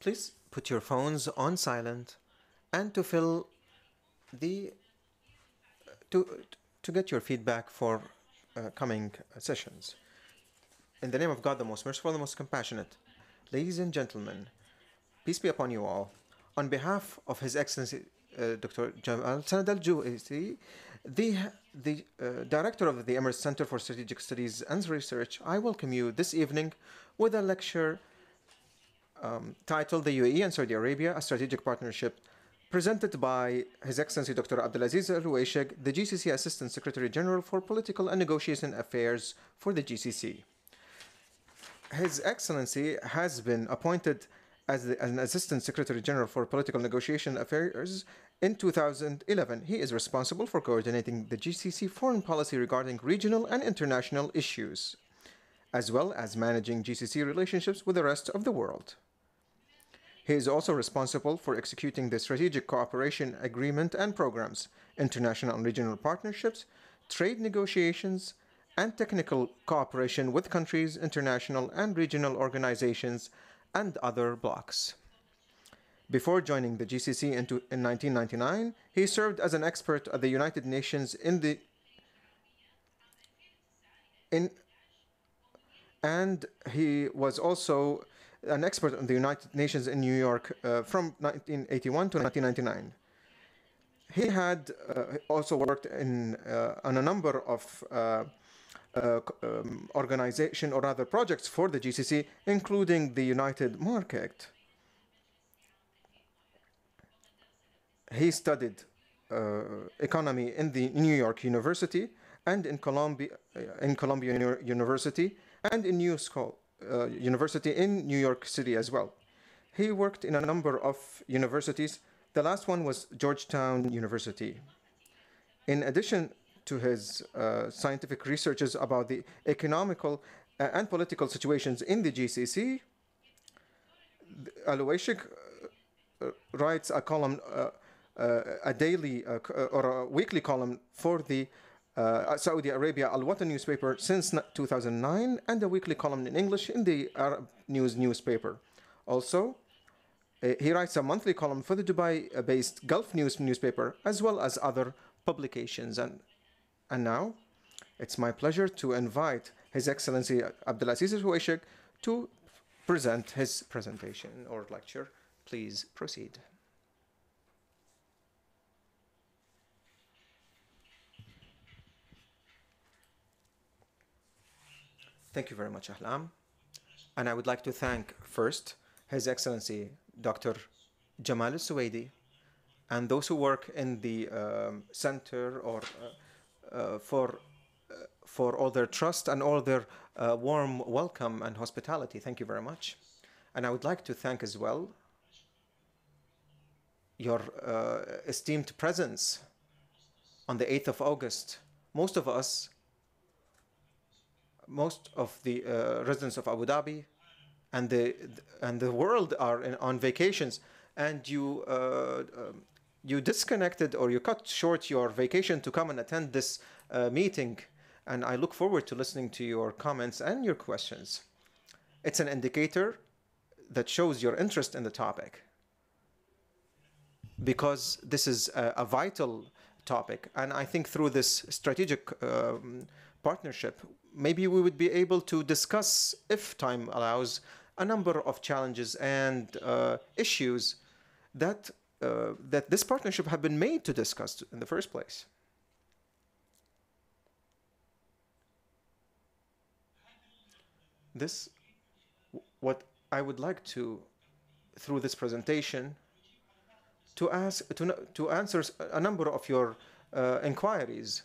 Please put your phones on silent and to fill the to get your feedback for coming sessions. In the name of God, the most merciful, the most compassionate, ladies and gentlemen, peace be upon you all. On behalf of His Excellency Dr. Jamal Sanad al-Juwaisi, the Director of the Emirates Center for Strategic Studies and Research, I welcome you this evening with a lecture titled The UAE and Saudi Arabia, a Strategic Partnership, presented by His Excellency Dr. Abdel Aluwaisheg, the GCC Assistant Secretary General for Political and Negotiation Affairs for the GCC. His Excellency has been appointed as an Assistant Secretary General for Political Negotiation Affairs in 2011. He is responsible for coordinating the GCC foreign policy regarding regional and international issues, as well as managing GCC relationships with the rest of the world. He is also responsible for executing the strategic cooperation agreement and programs, international and regional partnerships, trade negotiations, and technical cooperation with countries, international and regional organizations, and other blocs. Before joining the GCC in 1999, he served as an expert at the United Nations and he was also an expert on the United Nations in New York from 1981 to 1999. He had also worked on a number of organization or rather projects for the GCC, including the United Market. He studied economy in the New York University and in Columbia University and in New School University in New York City as well. He worked in a number of universities. The last one was Georgetown University. In addition to his scientific researches about the economical and political situations in the GCC, Aluwaisheg writes a column, a daily or a weekly column for the Saudi Arabia Al-Watan newspaper since 2009, and a weekly column in English in the Arab News newspaper. Also, he writes a monthly column for the Dubai-based Gulf News newspaper, as well as other publications. And now, it's my pleasure to invite His Excellency Abdel Aluwaisheg to present his presentation or lecture. Please proceed. Thank you very much, Ahlam. And I would like to thank first His Excellency Dr. Jamal al-Suwaidi and those who work in the center or for all their trust and all their warm welcome and hospitality. Thank you very much. And I would like to thank as well your esteemed presence on the 8th of August. Most of the residents of Abu Dhabi and the world are on vacations, and you disconnected or you cut short your vacation to come and attend this meeting, and I look forward to listening to your comments and your questions. It's an indicator that shows your interest in the topic, because this is a vital topic, and I think through this strategic partnership, maybe we would be able to discuss, if time allows, a number of challenges and issues that this partnership have been made to discuss in the first place. What I would like to, through this presentation, to answer a number of your inquiries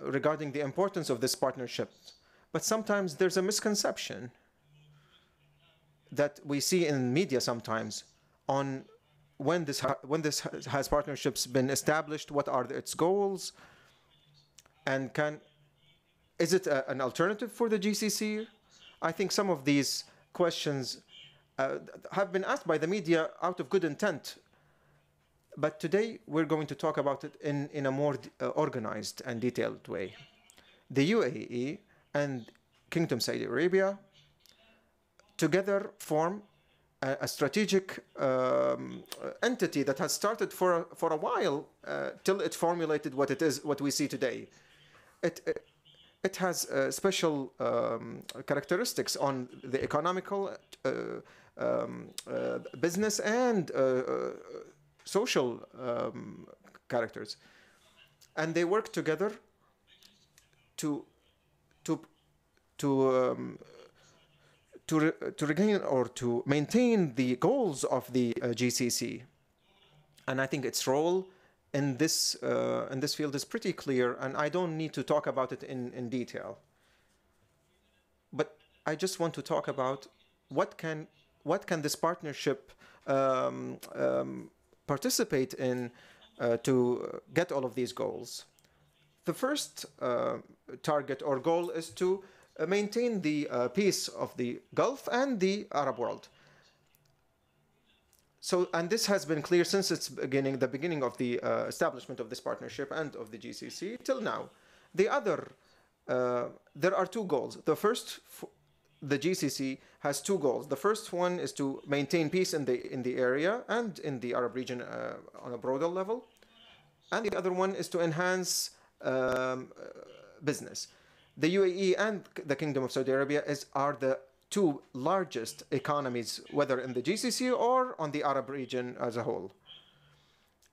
regarding the importance of this partnership. But sometimes there's a misconception that we see in media sometimes on when this has partnerships been established, what are its goals, and is it an alternative for the GCC? I think some of these questions have been asked by the media out of good intent. But today we're going to talk about it in a more organized and detailed way. The UAE and Kingdom Saudi Arabia together form a strategic entity that has started for a while till it formulated what it is, what we see today. It has special characteristics on the economical, business, and social characters, and they work together to to to to regain or to maintain the goals of the GCC. And I think its role in this field is pretty clear, and I don't need to talk about it in detail. But I just want to talk about what can this partnership participate in to get all of these goals. The first target or goal is to maintain the peace of the Gulf and the Arab world. So, and this has been clear since its beginning, the beginning of the establishment of this partnership and of the GCC till now. The other, there are two goals. The first, the GCC has two goals. The first one is to maintain peace in the area and in the Arab region on a broader level, and the other one is to enhance business. The UAE and the Kingdom of Saudi Arabia are the two largest economies, whether in the GCC or on the Arab region as a whole.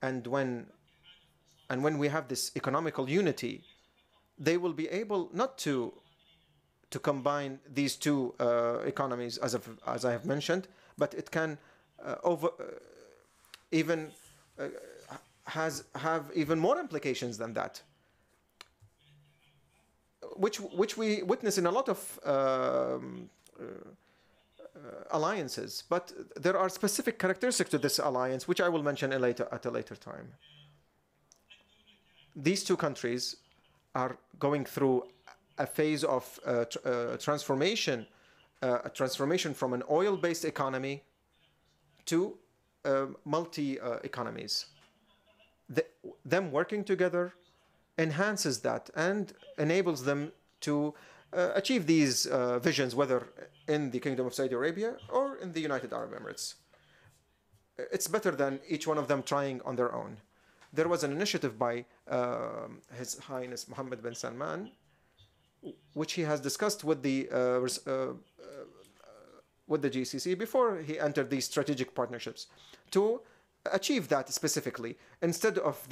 And when we have this economical unity, they will be able not to combine these two economies as I have mentioned, but it can have even more implications than that, which we witness in a lot of alliances. But there are specific characteristics to this alliance, which I will mention at a later time. These two countries are going through a phase of transformation, a transformation from an oil-based economy to multi-economies. Them working together enhances that and enables them to achieve these visions, whether in the Kingdom of Saudi Arabia or in the United Arab Emirates. It's better than each one of them trying on their own. There was an initiative by His Highness Mohammed bin Salman, which he has discussed with the GCC before he entered these strategic partnerships, to achieve that specifically. Instead of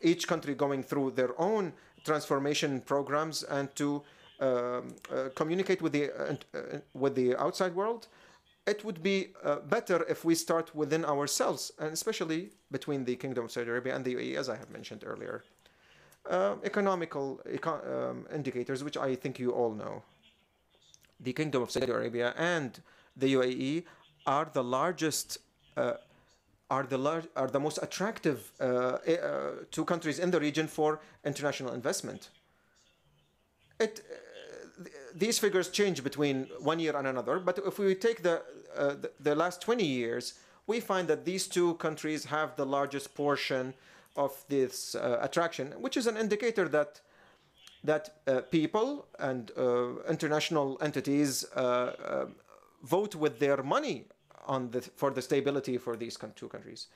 each country going through their own transformation programs and to communicate with the outside world, it would be better if we start within ourselves, and especially between the Kingdom of Saudi Arabia and the UAE, as I have mentioned earlier. Economical indicators, which I think you all know. The Kingdom of Saudi Arabia and the UAE are the largest, are the most attractive two countries in the region for international investment. These figures change between one year and another, but if we take the last 20 years, we find that these two countries have the largest portion of this attraction, which is an indicator that people and international entities vote with their money for the stability for these two countries.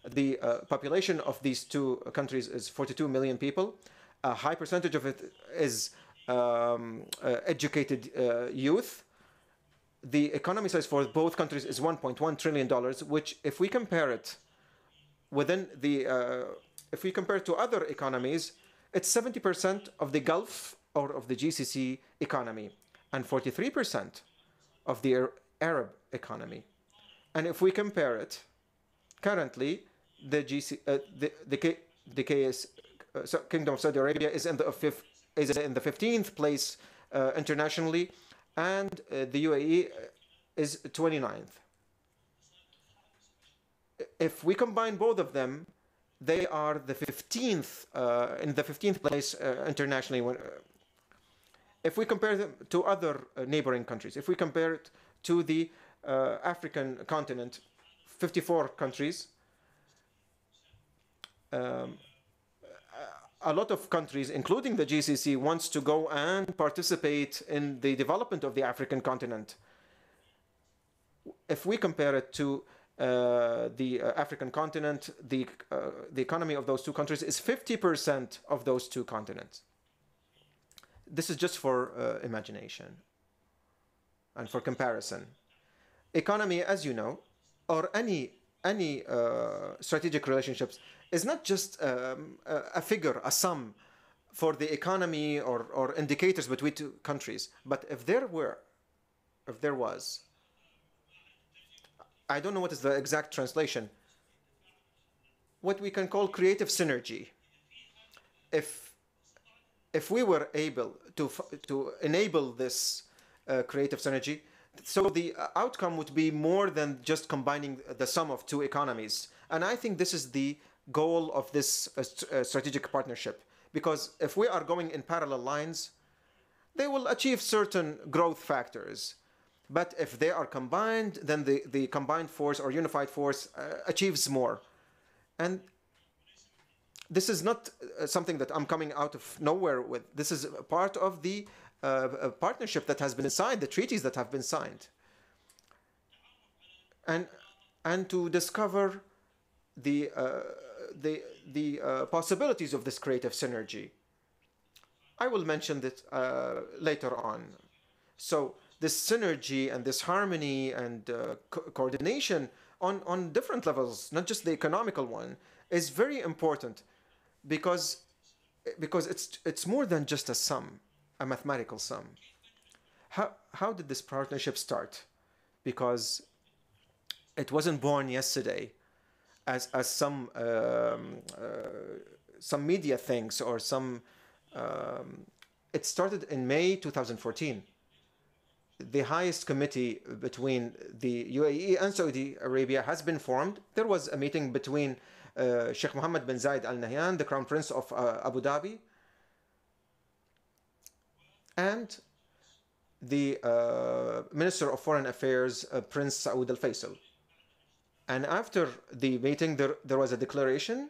The population of these two countries is 42 million people. A high percentage of it is educated youth. The economy size for both countries is $1.1 trillion, which, if we compare it if we compare it to other economies, it's 70% of the Gulf or of the GCC economy, and 43% of the Arab economy. And if we compare it, currently the Kingdom of Saudi Arabia is in the 15th place internationally, and the UAE is 29th. If we combine both of them, they are the 15th in the 15th place internationally. If we compare them to other neighboring countries, if we compare it to the African continent, 54 countries. A lot of countries, including the GCC, wants to go and participate in the development of the African continent. if we compare it to the African continent, the economy of those two countries is 50% of those two continents. This is just for imagination and for comparison. Economy, as you know, or any strategic relationships, is not just a figure, a sum for the economy or indicators between two countries. But if there was, I don't know what is the exact translation, what we can call creative synergy. If we were able to enable this creative synergy, so the outcome would be more than just combining the sum of two economies. And I think this is the goal of this strategic partnership. Because if we are going in parallel lines, they will achieve certain growth factors. But if they are combined, then the combined force or unified force achieves more. And this is not something that I'm coming out of nowhere with. This is part of the partnership that has been signed, the treaties that have been signed. And to discover the possibilities of this creative synergy. I will mention that later on. So this synergy and this harmony and coordination on different levels, not just the economical one, is very important because it's more than just a sum, a mathematical sum. How did this partnership start? Because it wasn't born yesterday, as some media thinks, or some. It started in May 2014. The highest committee between the UAE and Saudi Arabia has been formed. There was a meeting between Sheikh Mohammed bin Zayed Al Nahyan, the Crown Prince of Abu Dhabi, and the Minister of Foreign Affairs, Prince Saud Al Faisal. And after the meeting, there was a declaration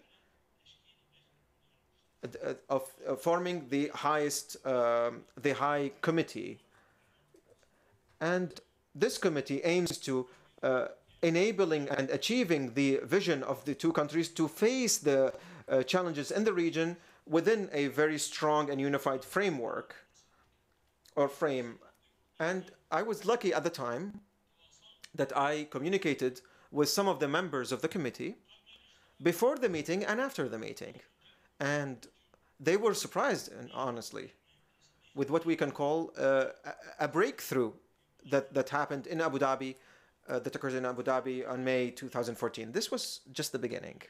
of forming the high committee. And this committee aims to enabling and achieving the vision of the two countries to face the challenges in the region within a very strong and unified framework or frame. And I was lucky at the time that I communicated with some of the members of the committee before the meeting and after the meeting. And they were surprised, and honestly, with what we can call a breakthrough that happened in Abu Dhabi, that occurred in Abu Dhabi on May 2014. This was just the beginning.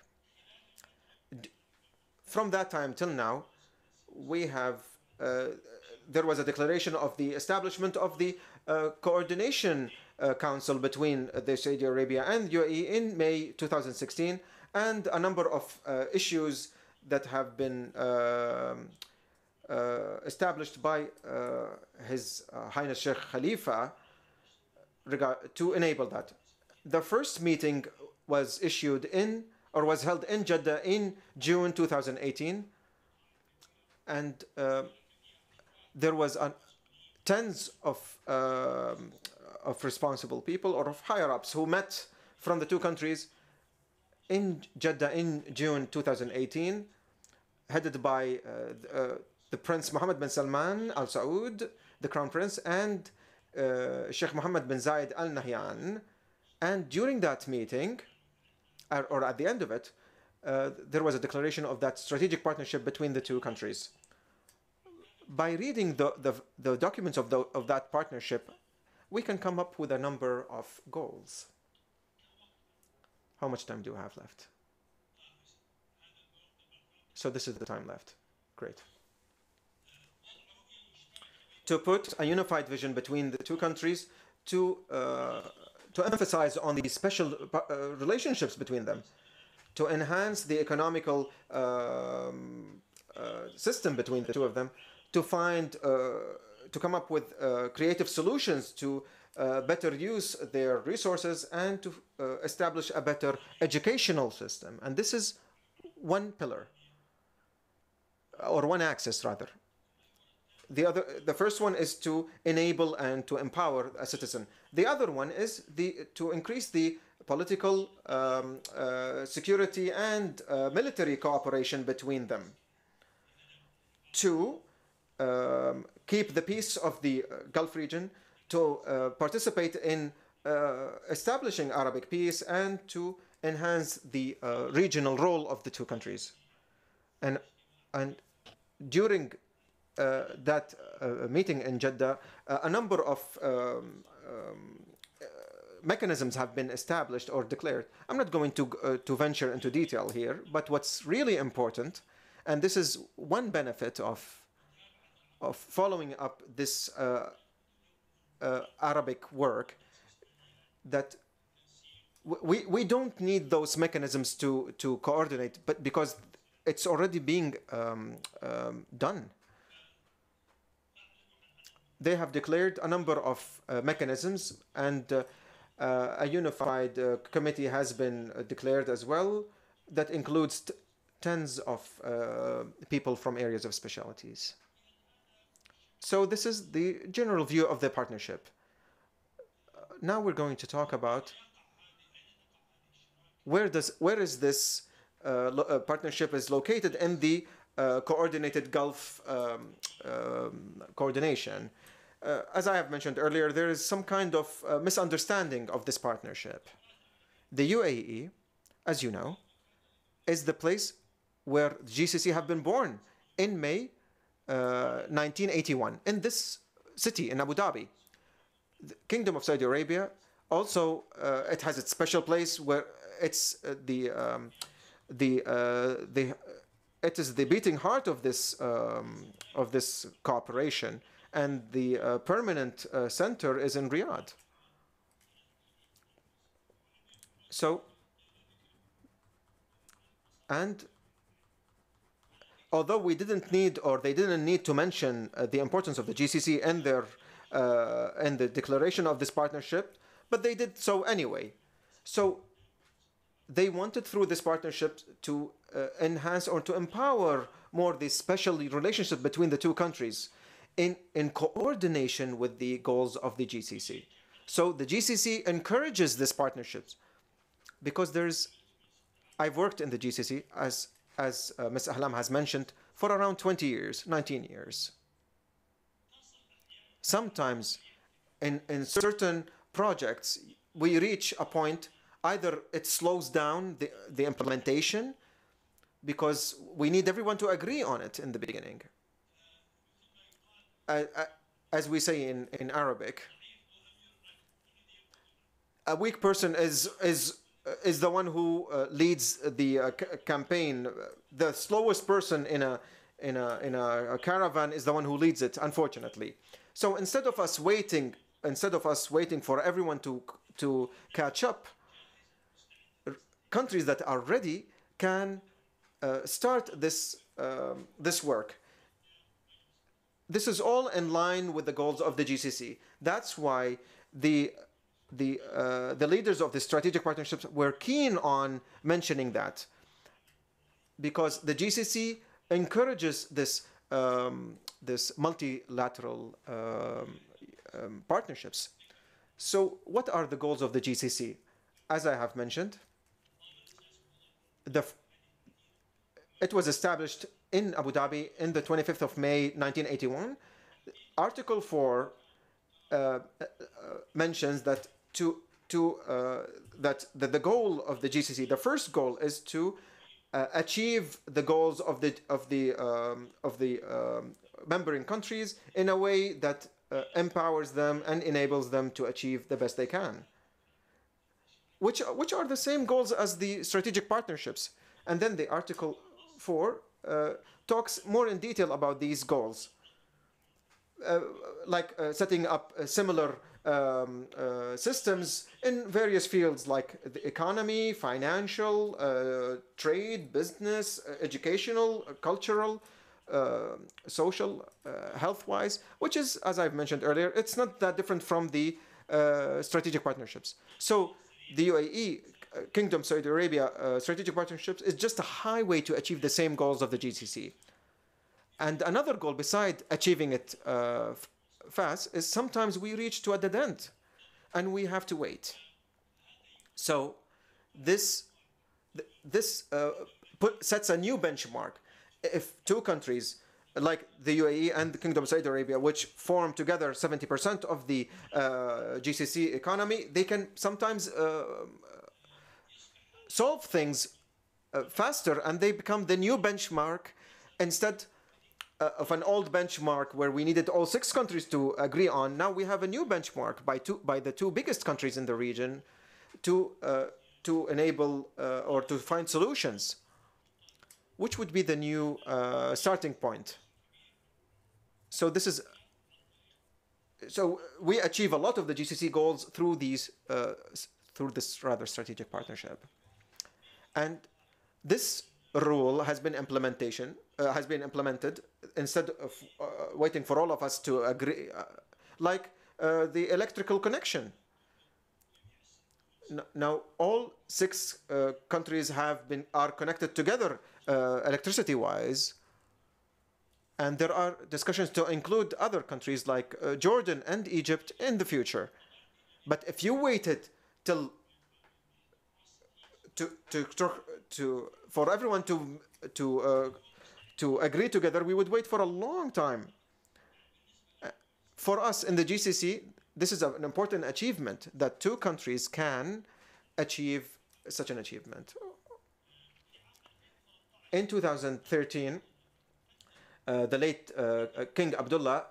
From that time till now, we have there was a declaration of the establishment of the coordination council between Saudi Arabia and UAE in May 2016, and a number of issues that have been established by His Highness Sheikh Khalifa to enable that. The first meeting was was held in Jeddah in June 2018, and there was tens of responsible people or of higher-ups who met from the two countries in Jeddah in June 2018, headed by the Prince Mohammed bin Salman Al Saud, the Crown Prince, and Sheikh Mohammed bin Zayed Al Nahyan. And during that meeting, or at the end of it, there was a declaration of that strategic partnership between the two countries. By reading the documents of that partnership, we can come up with a number of goals. How much time do you have left? So this is the time left. Great. To put a unified vision between the two countries, to emphasize on the special relationships between them, to enhance the economical system between the two of them, to come up with creative solutions to better use their resources, and to establish a better educational system. And this is one pillar, or one axis rather. the first one is to enable and to empower a citizen. The other one is to increase the political, security, and military cooperation between them. To keep the peace of the Gulf region, to participate in establishing Arabic peace, and to enhance the regional role of the two countries. And during that meeting in Jeddah, a number of mechanisms have been established or declared. I'm not going to venture into detail here, but what's really important, and this is one benefit of following up this Arabic work, that we don't need those mechanisms to coordinate, but because it's already being done. They have declared a number of mechanisms, and a unified committee has been declared as well, that includes tens of people from areas of specialties. So this is the general view of the partnership. Now we're going to talk about where is this partnership is located in the coordinated Gulf coordination. As I have mentioned earlier, there is some kind of misunderstanding of this partnership. The UAE, as you know, is the place where GCC have been born in May 1981, in this city, in Abu Dhabi. The Kingdom of Saudi Arabia also, it has its special place where it's it is the beating heart of this cooperation, and the permanent center is in Riyadh. So, and although we didn't need, or they didn't need to mention the importance of the GCC in their in the declaration of this partnership, but they did so anyway. So they wanted through this partnership to enhance or to empower more the special relationship between the two countries in coordination with the goals of the GCC. So the GCC encourages this partnership because I've worked in the GCC, as Ms. Ahlam has mentioned, for around 20 years, 19 years. Sometimes in certain projects, we reach a point, either it slows down the implementation because we need everyone to agree on it in the beginning. As we say in Arabic, a weak person is the one who leads the campaign. The slowest person in a caravan is the one who leads it, unfortunately. So instead of us waiting for everyone to catch up, countries that are ready can start this work. This is all in line with the goals of the GCC. That's why the leaders of the strategic partnerships were keen on mentioning that, because the GCC encourages this multilateral partnerships. So what are the goals of the GCC? As I have mentioned, it was established in Abu Dhabi in the 25th of May 1981. Article 4 mentions that that the goal of the GCC, the first goal, is to achieve the goals of the member countries in a way that empowers them and enables them to achieve the best they can, which are the same goals as the strategic partnerships. And then the Article 4 talks more in detail about these goals, like setting up similar systems in various fields like the economy, financial, trade, business, educational, cultural, social, health-wise, which is, as I've mentioned earlier, it's not that different from the strategic partnerships. So the UAE, Kingdom Saudi Arabia strategic partnerships is just a highway to achieve the same goals of the GCC. And another goal, beside achieving it fast, is sometimes we reach to a dead end and we have to wait. So this sets a new benchmark. If two countries like the UAE and the Kingdom of Saudi Arabia, which form together 70% of the GCC economy, they can sometimes solve things faster, and they become the new benchmark instead of an old benchmark where we needed all 6 countries to agree on. Now we have a new benchmark by the 2 biggest countries in the region to enable or to find solutions, which would be the new starting point. So we achieve a lot of the GCC goals through this rather strategic partnership. And this rule has been implemented instead of waiting for all of us to agree, like the electrical connection. Now all 6 countries are connected together electricity-wise, and there are discussions to include other countries like Jordan and Egypt in the future. But if you waited till for everyone to agree together, we would wait for a long time. For us in the GCC, this is an important achievement that 2 countries can achieve such an achievement. In 2013, the late King Abdullah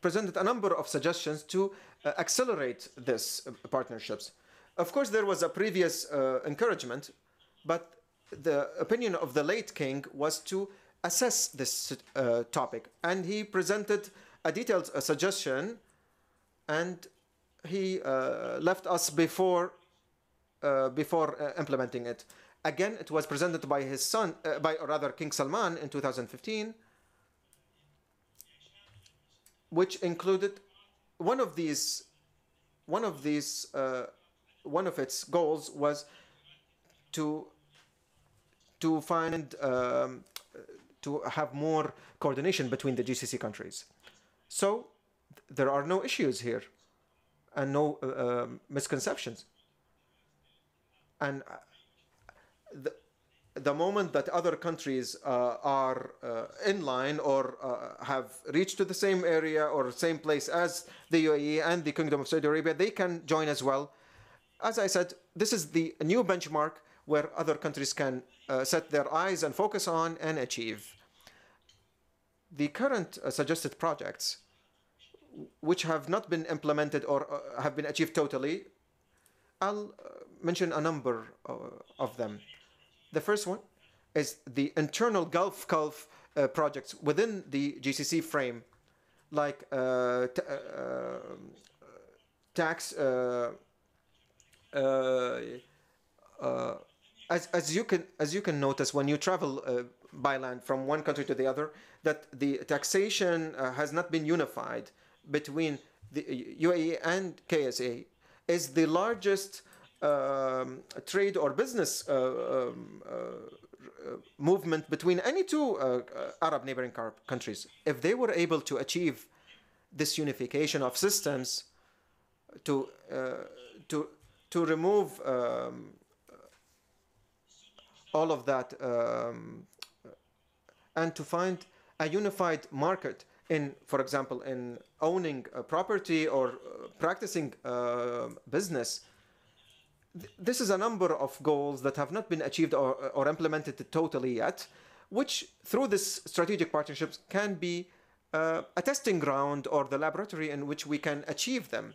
presented a number of suggestions to accelerate this partnerships. Of course, there was a previous encouragement, but the opinion of the late king was to assess this topic, and he presented a detailed suggestion, and he left us before implementing it. Again, it was presented by his son, King Salman, in 2015, which included one of its goals was to have more coordination between the GCC countries. So there are no issues here and no misconceptions. And the moment that other countries are in line or have reached to the same area or same place as the UAE and the Kingdom of Saudi Arabia, they can join as well. As I said, this is the new benchmark where other countries can set their eyes and focus on and achieve. The current suggested projects, which have not been implemented or have been achieved totally, I'll mention a number of them. The first one is the internal Gulf projects within the GCC frame, like tax. As you can notice when you travel by land from one country to the other, that the taxation has not been unified between the UAE and KSA, is the largest trade or business movement between any 2 Arab neighboring countries. If they were able to achieve this unification of systems to remove all of that and to find a unified market in, for example, in owning a property or practicing business. This is a number of goals that have not been achieved or implemented totally yet, which through this strategic partnerships can be a testing ground or the laboratory in which we can achieve them.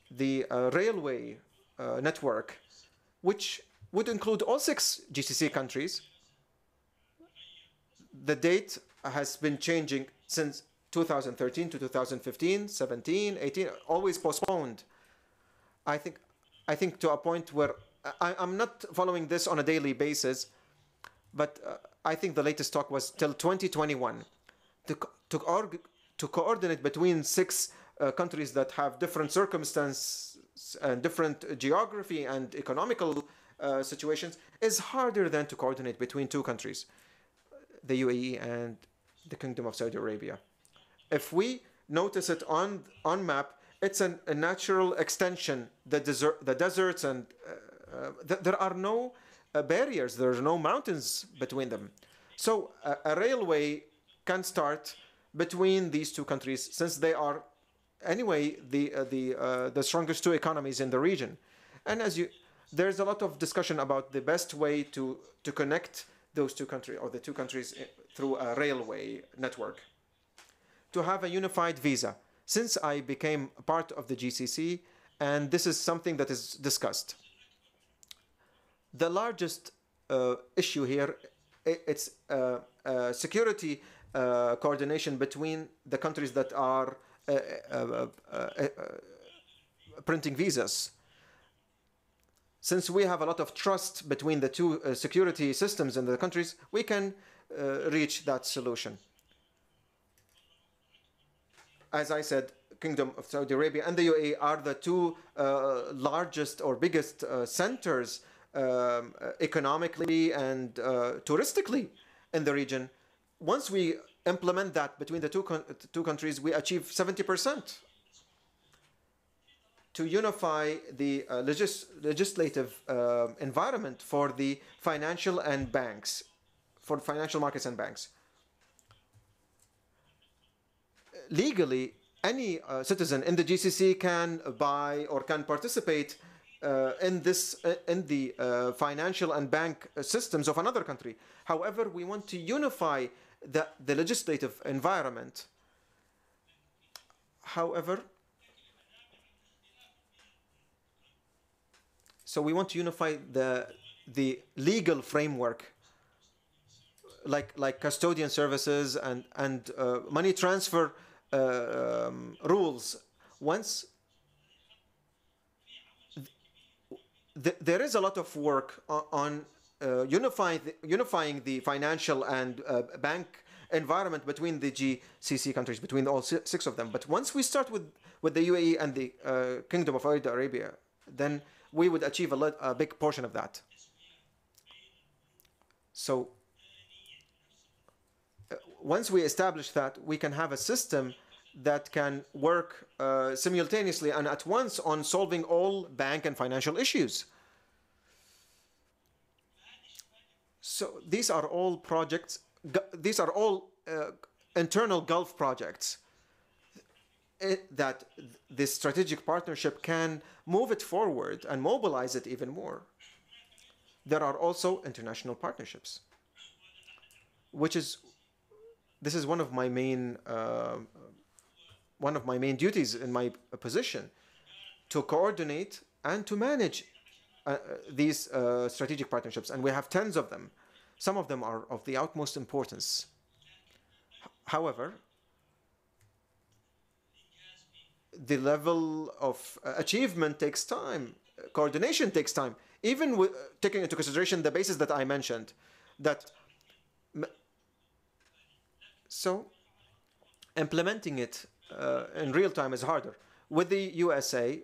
The railway network, which would include all 6 GCC countries. The date has been changing since 2013 to 2015, 17, 18, always postponed. I think to a point where I'm not following this on a daily basis, but I think the latest talk was till 2021 to coordinate between 6 countries that have different circumstances and different geography and economical situations is harder than to coordinate between 2 countries, the UAE and the Kingdom of Saudi Arabia. If we notice it on map, it's a natural extension. The deserts, and there are no barriers. There are no mountains between them. So a railway can start between these two countries, since they are anyway the strongest two economies in the region. And there's a lot of discussion about the best way to connect those two countries, or the two countries, through a railway network. To have a unified visa, since I became part of the GCC, and this is something that is discussed. The largest issue here, it's security coordination between the countries that are printing visas. Since we have a lot of trust between the two security systems in the countries, we can reach that solution. As I said, Kingdom of Saudi Arabia and the UAE are the two largest or biggest centers economically and touristically in the region. Once we implement that between the two countries, we achieve 70%. To unify the legislative environment for the financial and banks, for financial markets and banks. Legally, any citizen in the GCC can buy or can participate in the financial and bank systems of another country. However, we want to unify the legislative environment. However, so we want to unify the legal framework, like custodian services and money transfer rules. Once there is a lot of work on unifying the financial and bank environment between the GCC countries, between all six of them. But once we start with the UAE and the Kingdom of Saudi Arabia, then we would achieve a big portion of that. So once we establish that, we can have a system that can work simultaneously and at once on solving all bank and financial issues. So these are all projects, these are all internal Gulf projects that this strategic partnership can move it forward and mobilize it even more. There are also international partnerships, this is one of my main duties in my position, to coordinate and to manage these strategic partnerships, and we have tens of them. Some of them are of the utmost importance. However, the level of achievement takes time. Coordination takes time, even with taking into consideration the basis that I mentioned. So implementing it in real time is harder. With the USA,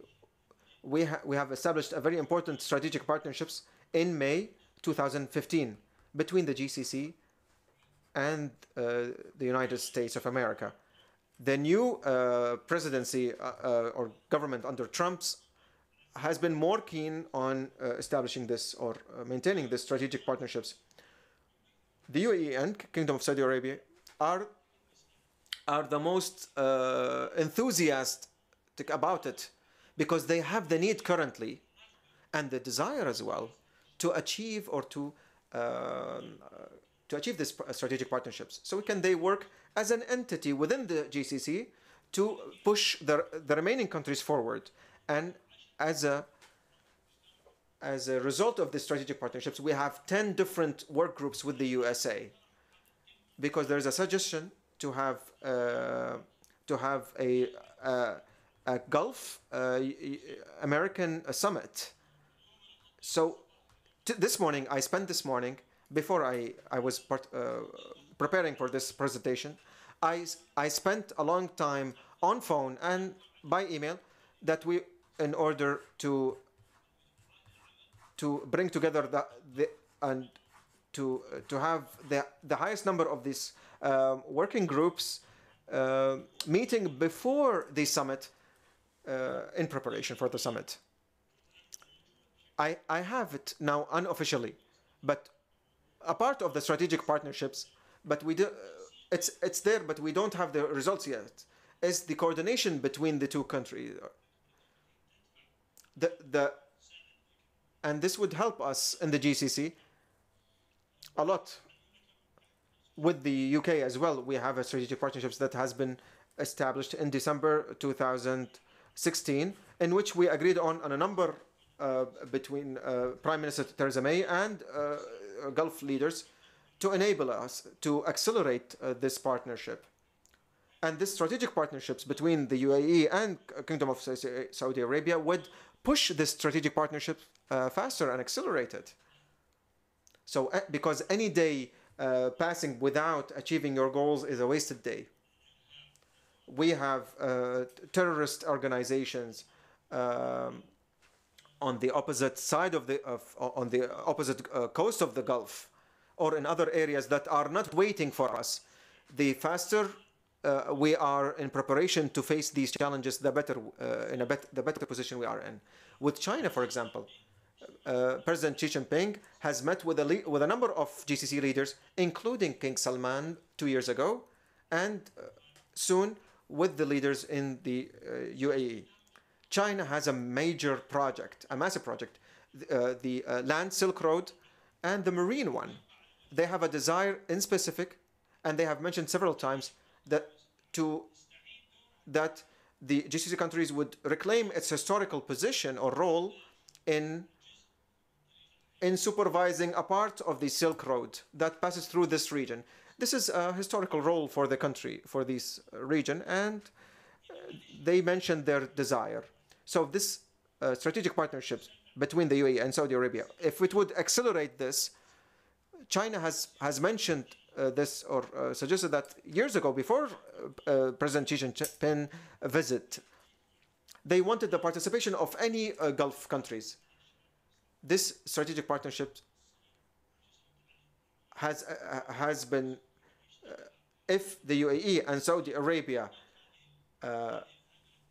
we have established a very important strategic partnerships in May 2015 between the GCC and the United States of America. The new presidency or government under Trump's has been more keen on establishing this or maintaining this strategic partnerships. The UAE and Kingdom of Saudi Arabia are the most enthusiastic about it, because they have the need currently and the desire as well to achieve or to achieve this strategic partnerships. So can they work as an entity within the GCC to push the remaining countries forward? And as a result of the strategic partnerships, we have 10 different work groups with the USA, because there's a suggestion to have a Gulf American summit. So I spent this morning, before I was preparing for this presentation, I spent a long time on phone and by email in order to bring together and to have the highest number of these working groups meeting before the summit in preparation for the summit. I have it now unofficially, but a part of the strategic partnerships, but we do, it's there, but we don't have the results yet, is the coordination between the two countries. And this would help us in the GCC a lot. With the UK as well, we have a strategic partnerships that has been established in December 2016, in which we agreed on a number between Prime Minister Theresa May and Gulf leaders to enable us to accelerate this partnership. And this strategic partnerships between the UAE and Kingdom of Saudi Arabia would push this strategic partnership faster and accelerate it. So because any day passing without achieving your goals is a wasted day. We have terrorist organizations on the opposite side of on the opposite coast of the Gulf, or in other areas that are not waiting for us. The faster we are in preparation to face these challenges, the better the better position we are in. With China, for example, President Xi Jinping has met with a number of GCC leaders, including King Salman 2 years ago, and soon with the leaders in the UAE. China has a major project, a massive project, the Land Silk Road and the Marine one. They have a desire in specific, and they have mentioned several times that the GCC countries would reclaim its historical position or role in supervising a part of the Silk Road that passes through this region. This is a historical role for the country, for this region, and they mentioned their desire. So this strategic partnerships between the UAE and Saudi Arabia, if it would accelerate this, China has mentioned this or suggested that years ago, before President Xi Jinping visit, they wanted the participation of any Gulf countries. This strategic partnership has been, if the UAE and Saudi Arabia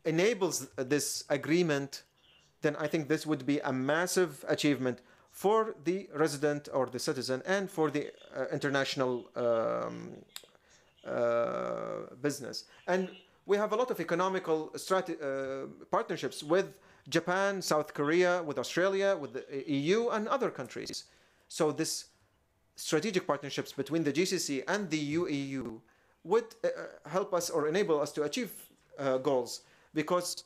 enables this agreement, then I think this would be a massive achievement for the resident or the citizen and for the international business. And we have a lot of economical partnerships with Japan, South Korea, with Australia, with the EU and other countries. So this strategic partnerships between the GCC and the UAE would help us or enable us to achieve goals, because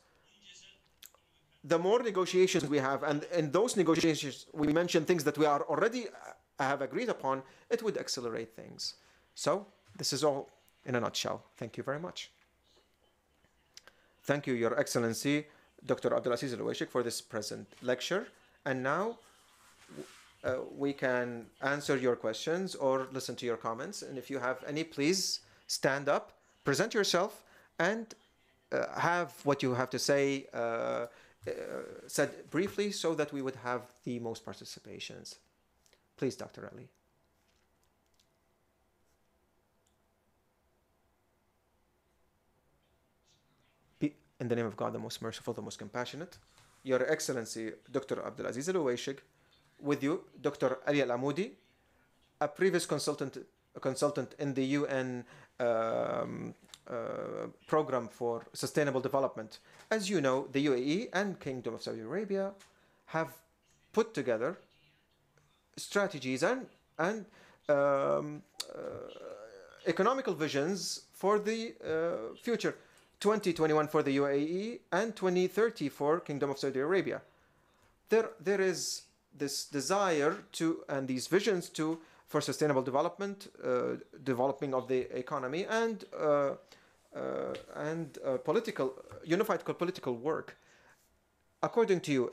the more negotiations we have, and in those negotiations we mention things that we are already have agreed upon, it would accelerate things. So this is all in a nutshell. Thank you very much. Thank you, Your Excellency, Dr. Abdel Aziz Aluwaisheg, for this present lecture. And now we can answer your questions or listen to your comments. And if you have any, please stand up, present yourself, and have what you have to say said briefly, so that we would have the most participations. Please, Dr. Ali. In the name of God, the most merciful, the most compassionate, Your Excellency, Dr. Abdel Aziz Aluwaisheg, with you, Dr. Ali Al-Amoudi, a previous consultant in the UN program for sustainable development. As you know, the UAE and Kingdom of Saudi Arabia have put together strategies and economical visions for the future. 2021 for the UAE and 2030 for Kingdom of Saudi Arabia. There is this desire to, and these visions to, for sustainable development, developing of the economy, and unified political work. According to you,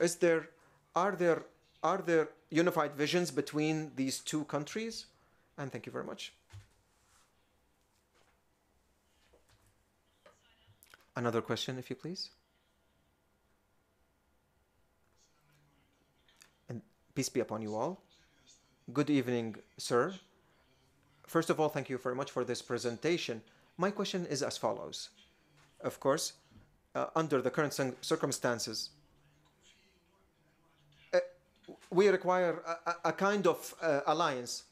are there unified visions between these two countries? And thank you very much. Another question, if you please. And peace be upon you all. Good evening, sir. First of all, thank you very much for this presentation. My question is as follows. Of course, under the current circumstances, we require a kind of alliance,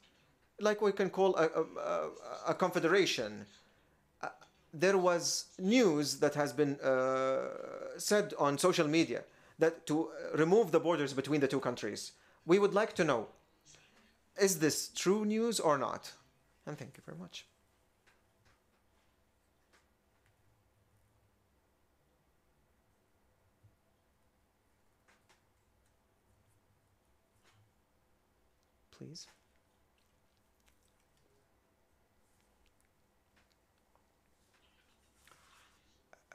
like we can call a confederation. There was news that has been said on social media that to remove the borders between the two countries. We would like to know, is this true news or not? And thank you very much. Please.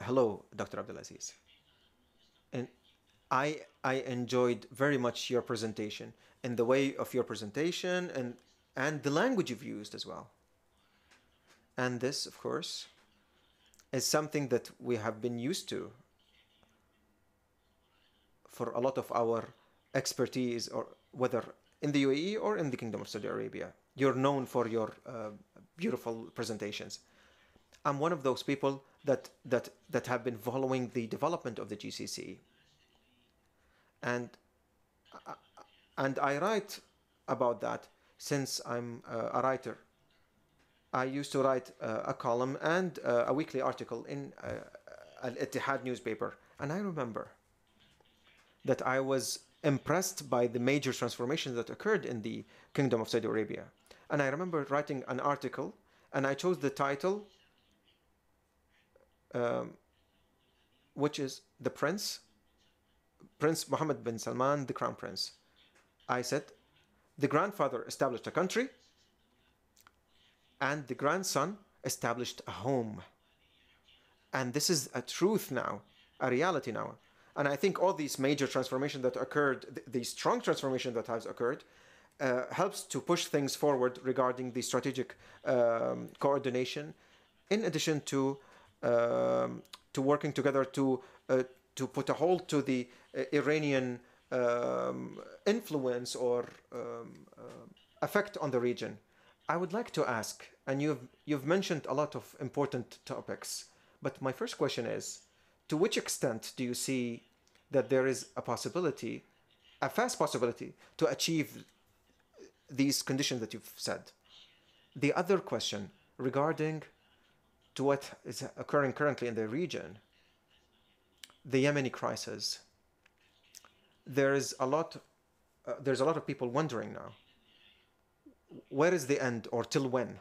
Hello, Dr. Abdelaziz. And I enjoyed very much your presentation and the way of your presentation and the language you've used as well. And this, of course, is something that we have been used to for a lot of our expertise, or whether in the UAE or in the Kingdom of Saudi Arabia. You're known for your beautiful presentations. I'm one of those people that have been following the development of the GCC. And I write about that since I'm a writer. I used to write a column and a weekly article in Al-Ittihad newspaper. And I remember that I was impressed by the major transformations that occurred in the Kingdom of Saudi Arabia. And I remember writing an article, and I chose the title, which is The Prince Mohammed bin Salman, the Crown Prince. I said, the grandfather established a country, and the grandson established a home. And this is a truth now, a reality now. And I think all these major transformations that occurred, the strong transformation that has occurred, helps to push things forward regarding the strategic coordination, in addition to working together to put a halt to the Iranian influence or effect on the region. I would like to ask, and you've mentioned a lot of important topics, but my first question is, to which extent do you see that there is a possibility, a fast possibility, to achieve these conditions that you've said? The other question regarding to what is occurring currently in the region, the Yemeni crisis. There's a lot of people wondering now, where is the end, or till when?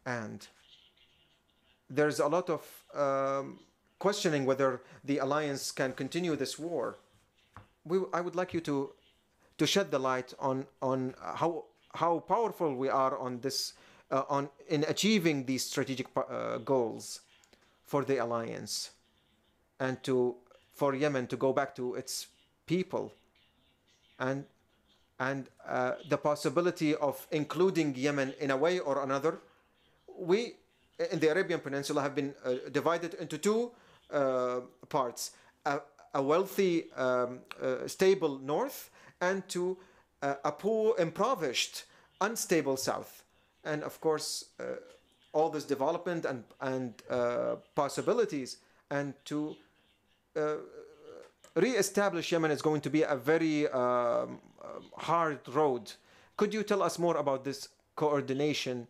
And there's a lot of questioning whether the alliance can continue this war. I would like you to shed the light on how powerful we are on this in achieving these strategic goals for the alliance, and for Yemen to go back to its people, and the possibility of including Yemen in a way or another. We in the Arabian Peninsula have been divided into two parts: a wealthy, stable north, and to a poor, impoverished, unstable south. And of course, all this development and possibilities, and to re-establish Yemen is going to be a very hard road. Could you tell us more about this coordination,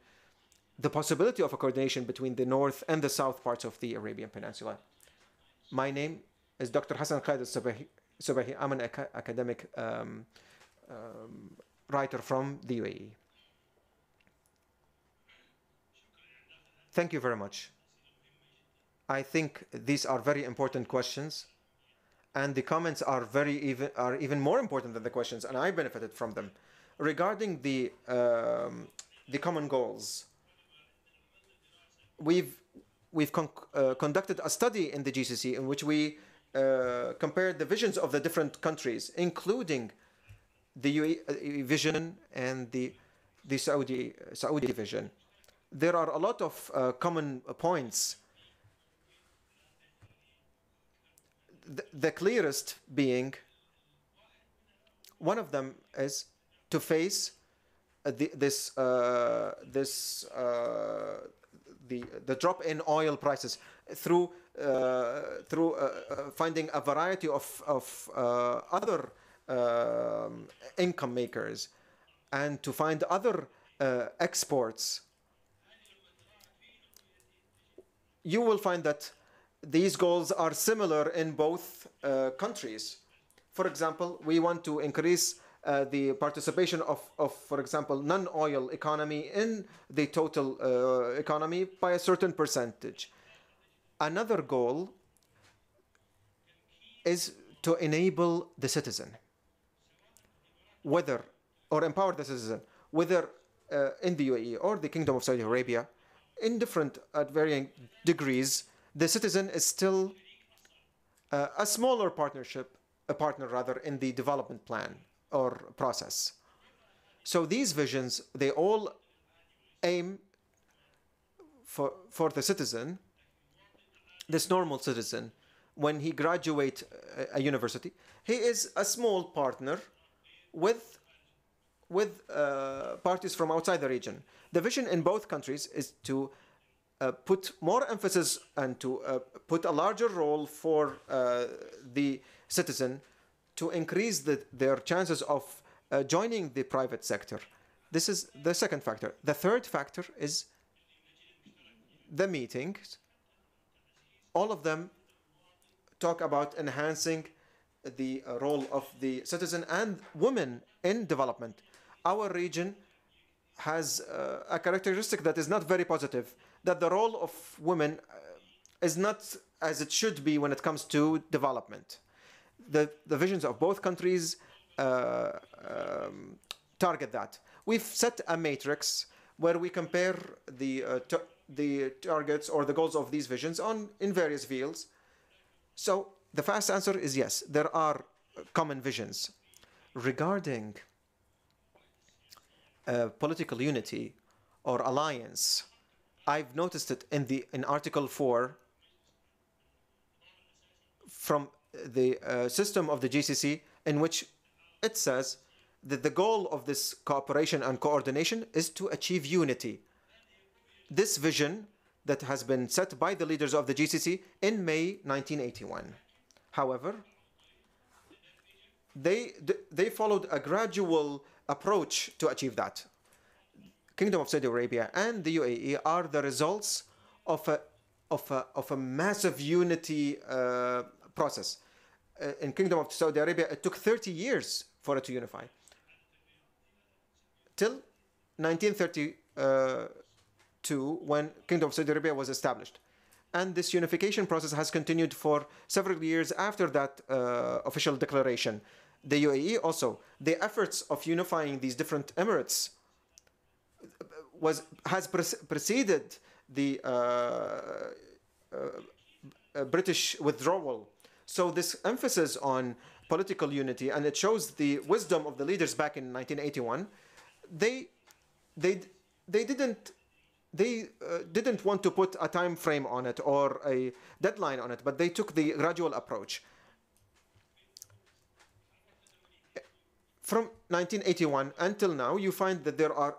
the possibility of a coordination between the north and the south parts of the Arabian Peninsula? My name is Dr. Hassan Khalid Subahi. I'm an academic writer from the UAE. Thank you very much. I think these are very important questions, and the comments are even more important than the questions, and I benefited from them. Regarding the common goals, we've conducted a study in the GCC in which we compared the visions of the different countries, including the UAE vision and the Saudi vision. There are a lot of common points. The clearest being, one of them is to face the drop in oil prices through finding a variety of other income makers, and to find other exports. You will find that these goals are similar in both countries. For example, we want to increase the participation of, for example, non-oil economy in the total economy by a certain percentage. Another goal is to enable the citizen, whether, or empower the citizen, whether in the UAE or the Kingdom of Saudi Arabia, in different, at varying degrees, the citizen is still a smaller partner rather, in the development plan or process. So these visions, they all aim for the citizen, this normal citizen, when he graduates a university, he is a small partner with parties from outside the region. The vision in both countries is to put more emphasis and to put a larger role for the citizen to increase their chances of joining the private sector. This is the second factor. The third factor is the meetings. All of them talk about enhancing the role of the citizen and women in development. Our region has a characteristic that is not very positive, that the role of women is not as it should be when it comes to development. The visions of both countries target that. We've set a matrix where we compare the targets or the goals of these visions in various fields. So the fast answer is yes, there are common visions. Regarding political unity or alliance, I've noticed it in Article 4 from the system of the GCC, in which it says that the goal of this cooperation and coordination is to achieve unity. This vision that has been set by the leaders of the GCC in May 1981. However, they followed a gradual approach to achieve that. Kingdom of Saudi Arabia and the UAE are the results of a massive unity process. In Kingdom of Saudi Arabia, it took 30 years for it to unify, till 1932, when Kingdom of Saudi Arabia was established. And this unification process has continued for several years after that official declaration. The UAE also, the efforts of unifying these different emirates has preceded the British withdrawal. So this emphasis on political unity, and it shows the wisdom of the leaders back in 1981. They didn't want to put a time frame on it or a deadline on it, but they took the gradual approach. From 1981 until now, you find that there are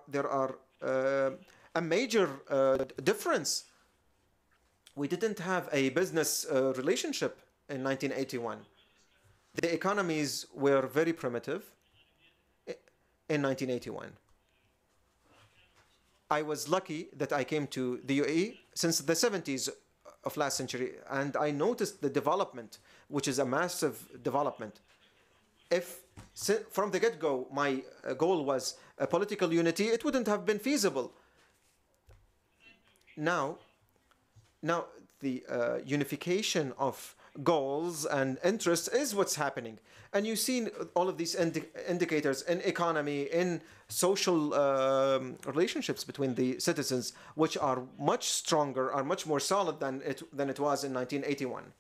a major difference. We didn't have a business relationship in 1981. The economies were very primitive in 1981. I was lucky that I came to the UAE since the 70s of last century, and I noticed the development, which is a massive development. If from the get-go my goal was a political unity, it wouldn't have been feasible. Now the unification of goals and interests is what's happening. And you've seen all of these indicators in economy, in social relationships between the citizens, which are much stronger, are much more solid than it was in 1981.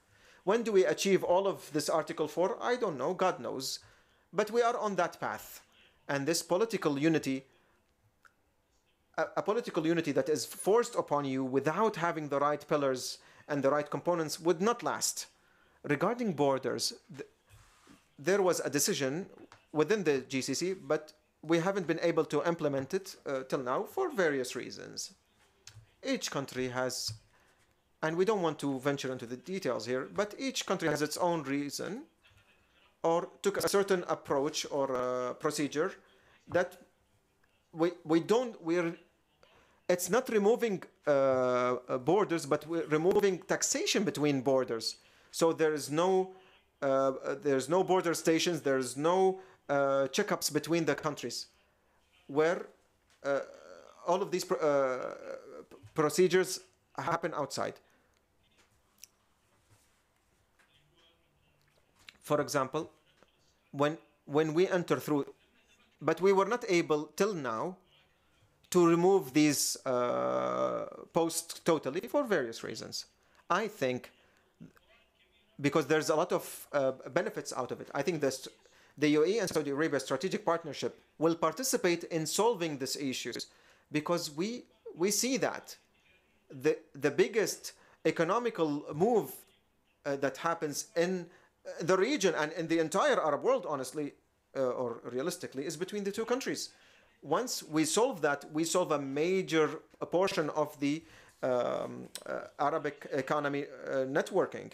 When do we achieve all of this Article 4? I don't know, God knows. But we are on that path. And this political unity, a political unity that is forced upon you without having the right pillars and the right components, would not last. Regarding borders, there was a decision within the GCC, but we haven't been able to implement it till now for various reasons. Each country has, and we don't want to venture into the details here, but each country has its own reason or took a certain approach or procedure that it's not removing borders, but we're removing taxation between borders. So there's no border stations, there's no checkups between the countries, where all of these procedures happen outside. For example, when we enter through, but we were not able till now to remove these posts totally for various reasons. I think because there's a lot of benefits out of it. I think the UAE and Saudi Arabia strategic partnership will participate in solving these issues, because we see that the biggest economical move that happens in the region and in the entire Arab world, honestly, or realistically, is between the two countries. Once we solve that, we solve a major portion of the Arabic economy networking.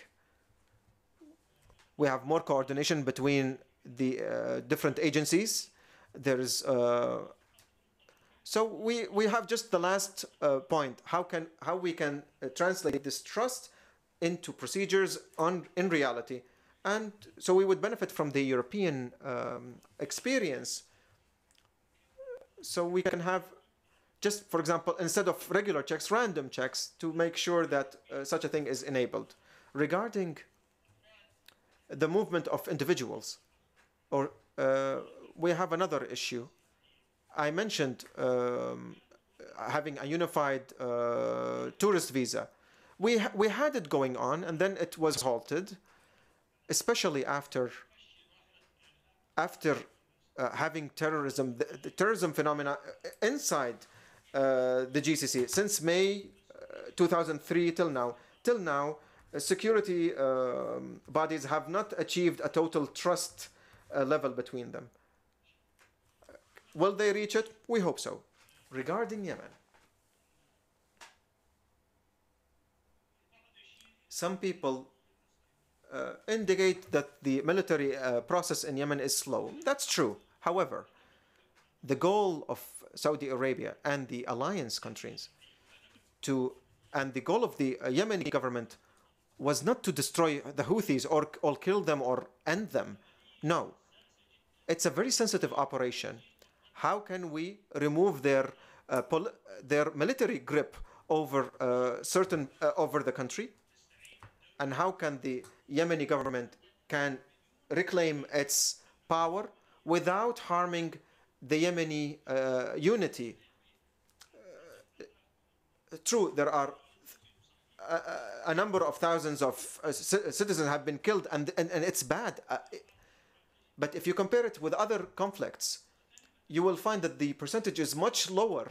We have more coordination between the different agencies. There is so we have just the last point. How we can translate this trust into procedures in reality, and so we would benefit from the European experience. So we can have, just for example, instead of regular checks, random checks, to make sure that such a thing is enabled. Regarding the movement of individuals, or we have another issue. I mentioned having a unified tourist visa. We had it going on, and then it was halted, especially after having terrorism, the terrorism phenomena inside the GCC since May 2003 till now. Till now, security bodies have not achieved a total trust level between them. Will they reach it? We hope so. Regarding Yemen, some people indicate that the military process in Yemen is slow. That's true. However, the goal of Saudi Arabia and the alliance countries and the goal of the Yemeni government was not to destroy the Houthis or kill them or end them. No. It's a very sensitive operation. How can we remove their military grip over over the country? And how can the Yemeni government can reclaim its power without harming the Yemeni unity? True, there are a number of thousands of citizens have been killed, and it's bad. But if you compare it with other conflicts, you will find that the percentage is much lower.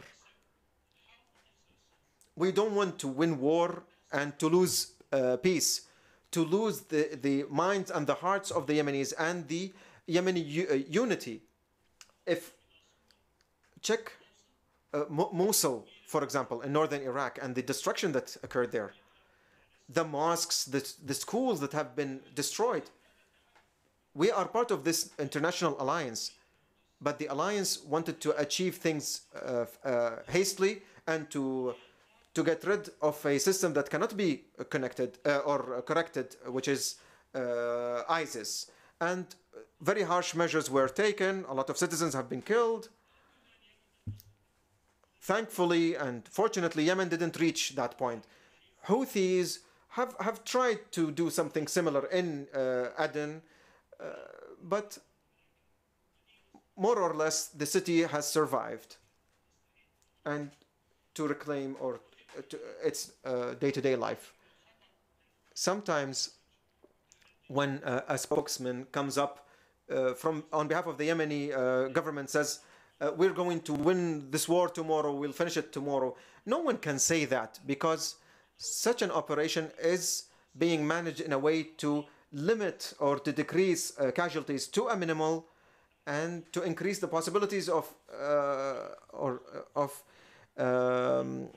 We don't want to win war and to lose peace, to lose the minds and the hearts of the Yemenis and the Yemeni unity. If check Mosul, for example, in northern Iraq, and the destruction that occurred there, the mosques, the schools that have been destroyed. We are part of this international alliance, but the alliance wanted to achieve things hastily and to get rid of a system that cannot be connected or corrected, which is ISIS. And very harsh measures were taken. A lot of citizens have been killed. Thankfully and fortunately, Yemen didn't reach that point. Houthis have tried to do something similar in Aden, but more or less the city has survived and to reclaim its day-to-day life. Sometimes when a spokesman comes up on behalf of the Yemeni government says, we're going to win this war tomorrow, we'll finish it tomorrow. No one can say that, because such an operation is being managed in a way to limit or to decrease casualties to a minimal and to increase the possibilities of um,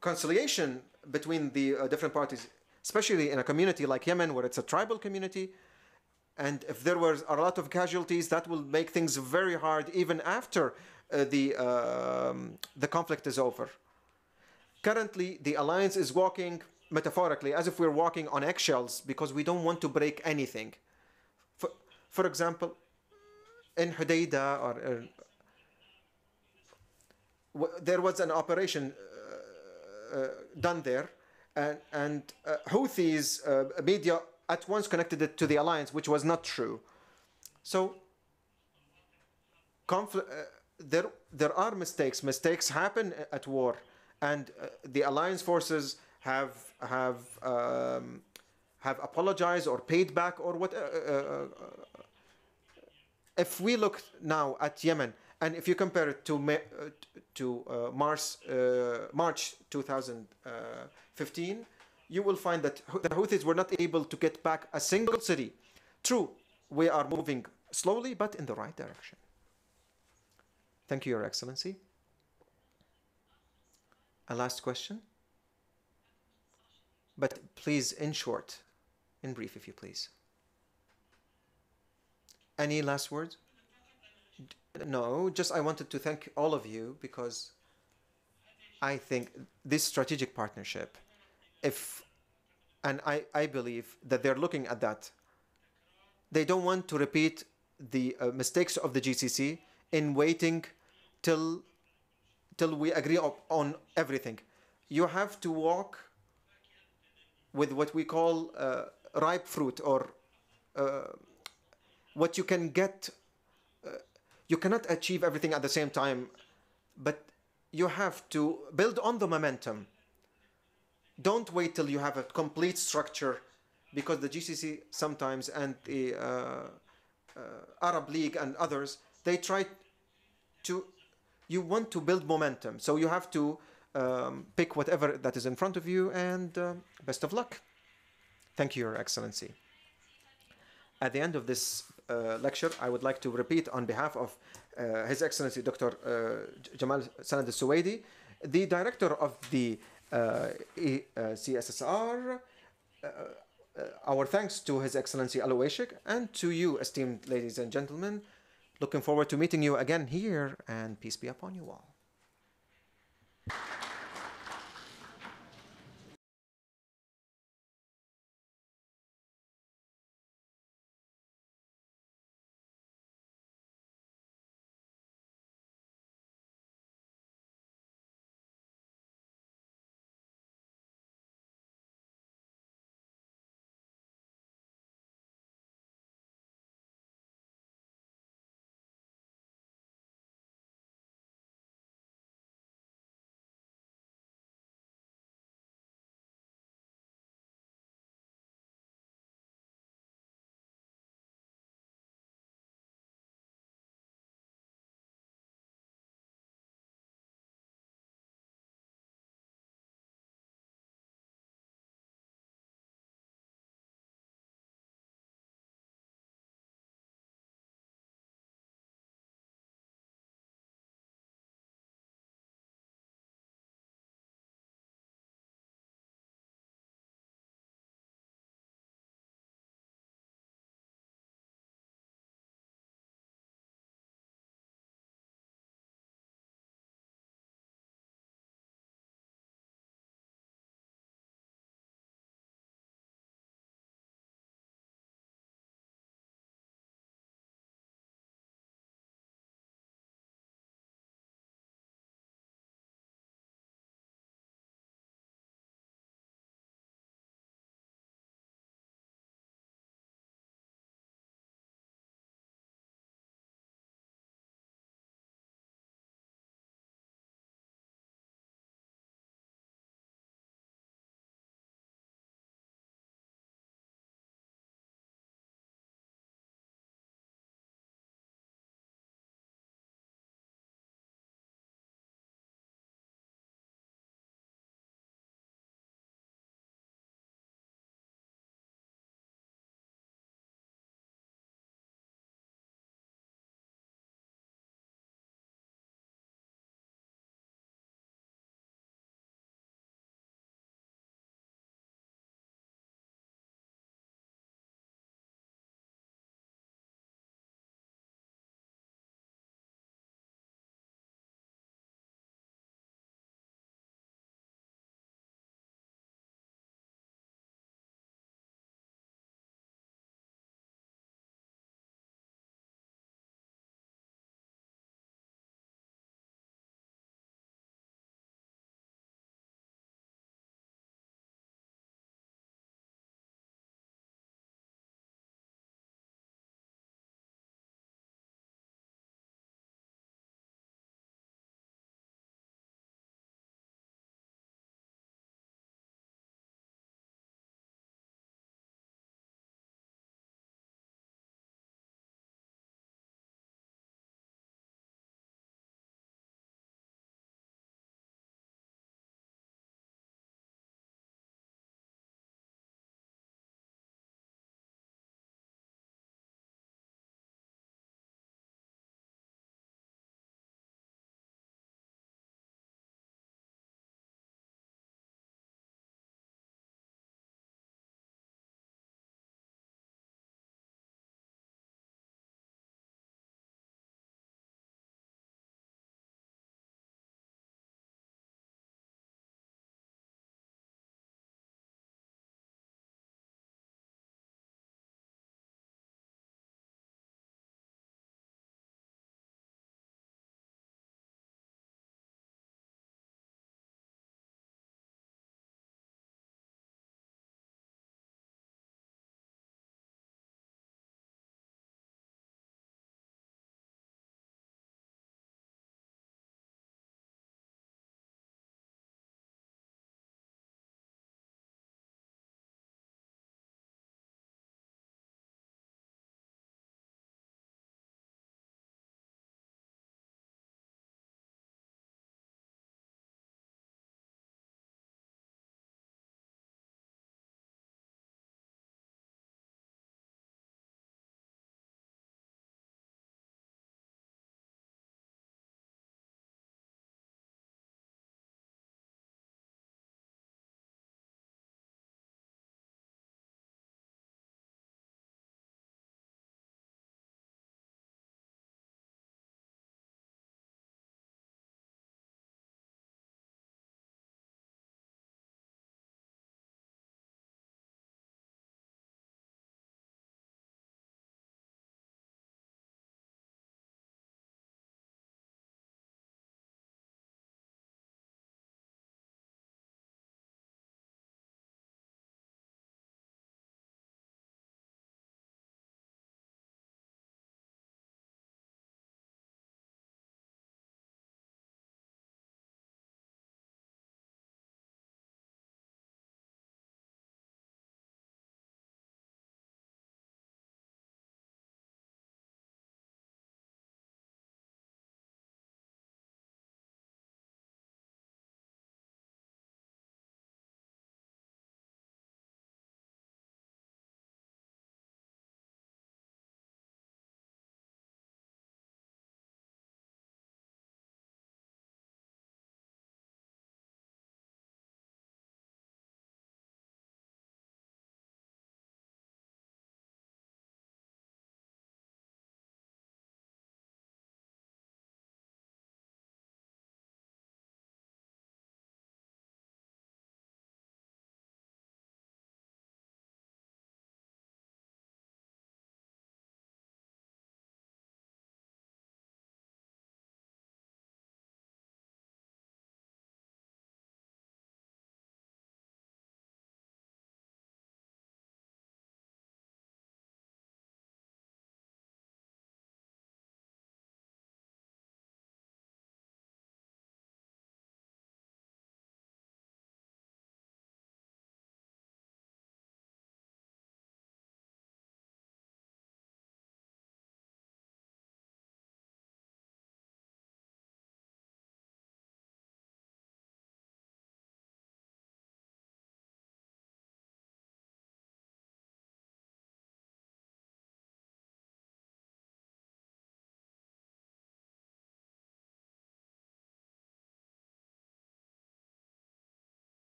conciliation between the different parties, especially in a community like Yemen, where it's a tribal community. And if there were a lot of casualties, that will make things very hard even after the conflict is over. Currently, the alliance is walking metaphorically as if we're walking on eggshells because we don't want to break anything. For example, in Hudaydah, there was an operation done there, and Houthis media at once connected it to the alliance, which was not true. So there are mistakes. Mistakes happen at war, and the alliance forces have apologized or paid back or what. If we look now at Yemen, and if you compare it to March 2015, you will find that the Houthis were not able to get back a single city. True, we are moving slowly, but in the right direction. Thank you, Your Excellency. A last question? But please, in short, in brief, if you please. Any last words? No, just I wanted to thank all of you because I think this strategic partnership, and I believe that they're looking at that. They don't want to repeat the mistakes of the GCC in waiting till we agree on everything. You have to walk with what we call ripe fruit, or what you can get. You cannot achieve everything at the same time, but you have to build on the momentum. Don't wait till you have a complete structure, because the GCC sometimes, and the Arab League and others, they try to, you want to build momentum. So you have to pick whatever that is in front of you, and best of luck. Thank you, Your Excellency. At the end of this lecture, I would like to repeat on behalf of His Excellency Dr. Jamal Sanad al-Suwaidi, the Director of the CSSR, our thanks to His Excellency Aluwaisheg, and to you, esteemed ladies and gentlemen. Looking forward to meeting you again here, and peace be upon you all.